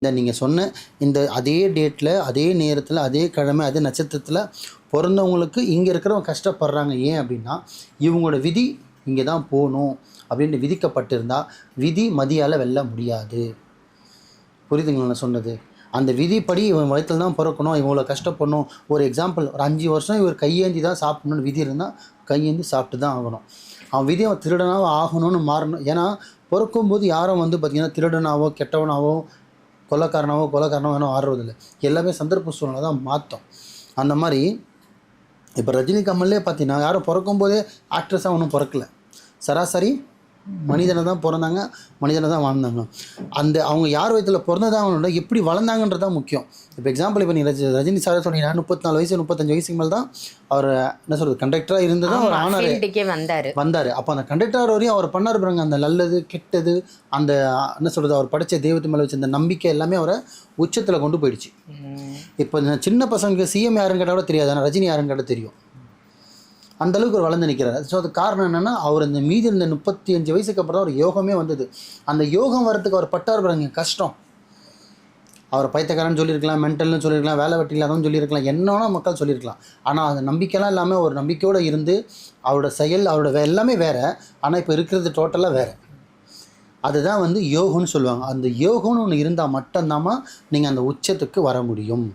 இந்த நீங்கள் சொன்ன இந்த அதே டேட்டில், அதே நேரத்தில், அதே கிழமை, அதே நட்சத்திரத்தில் பொறந்தவங்களுக்கு இங்கே இருக்கிறவங்க கஷ்டப்படுறாங்க. ஏன் அப்படின்னா, இவங்களோட விதி இங்கே தான் போகணும் அப்படின்னு விதிக்கப்பட்டிருந்தா, விதி மதியால் வெல்ல முடியாது. புரியுதுங்களா நான் சொன்னது? அந்த விதிப்படி இவன் வயிற்றில் தான் பிறக்கணும், இவ்வளோ கஷ்டப்படணும். ஒரு எக்ஸாம்பிள், ஒரு 5 வருஷம் இவர் கையேந்தி தான் சாப்பிடணும்னு விதி இருந்தால், கையேந்தி சாப்பிட்டு தான் ஆகணும். அவன் விதி அவன் திருடனாக ஆகணும்னு மாறணும். ஏன்னா பிறக்கும்போது யாரும் வந்து பார்த்திங்கன்னா திருடனாவோ கெட்டவனாவோ கொலைக்காரனாவோ ஆடுறதில்லை. எல்லாமே சந்தர்ப்ப சூழ்நிலை தான் மாற்றும். அந்த மாதிரி இப்போ ரஜினி கமல்லே பார்த்தீங்கன்னா யாரும் பிறக்கும்போதே ஆக்ட்ரஸாக ஒன்றும் பிறக்கல. சராசரி மனிதனை தான் பிறந்தாங்க, மனிதனை தான் வாழ்ந்தாங்க. அந்த அவங்க யார் வயதில் பிறந்ததான் அவங்களோட எப்படி வளர்ந்தாங்கன்றது தான் முக்கியம். இப்போ எக்ஸாம்பிள், இப்போ நீ ரஜினி சார் சொன்னீங்கன்னா 34 வயசு 35 வயசுக்கு மேலே தான் அவர் என்ன சொல்கிறது கண்டக்டராக இருந்து தான் அவர் வந்தார். அப்போ அந்த கண்டக்டர் வரையும் அவர் பண்ணார் பாருங்க, அந்த நல்லது கெட்டது, அந்த என்ன சொல்கிறது அவர் படித்த தெய்வத்து மேலே வச்ச அந்த நம்பிக்கை எல்லாமே அவரை உச்சத்தில் கொண்டு போயிடுச்சு. இப்போ சின்ன பசங்களுக்கு சிஎம் யாருன்னு கேட்டால் கூட தெரியாது, ஆனால் ரஜினி யாருன்னு கேட்டால் தெரியும். அந்தளவுக்கு அவர் வளர்ந்து நிற்கிறார். ஸோ அது காரணம் என்னென்னா, அவர் இந்த மீதி இந்த 35 வயசுக்கு அப்புறம் தான் அவர் யோகமே வந்தது. அந்த யோகம் வரத்துக்கு அவர் பட்டார் பாருங்க கஷ்டம். அவர் பைத்தியக்காரன்னு சொல்லியிருக்கலாம், மென்டல்னு சொல்லியிருக்கலாம், வேலை வெட்டி இல்லாதவன்னு சொல்லியிருக்கலாம், என்னன்னா மக்கள் சொல்லியிருக்கலாம். ஆனால் அந்த நம்பிக்கைலாம் இல்லாமல் ஒரு நம்பிக்கையோடு இருந்து அவரோட செயல், அவரோட எல்லாமே வேறு. ஆனால் இப்போ இருக்கிறது டோட்டலாக வேறு. அதுதான் வந்து யோகம்னு சொல்லுவாங்க. அந்த யோகம்னு ஒன்று இருந்தால் மட்டும்தாம்மா நீங்கள் அந்த உச்சத்துக்கு வர முடியும்.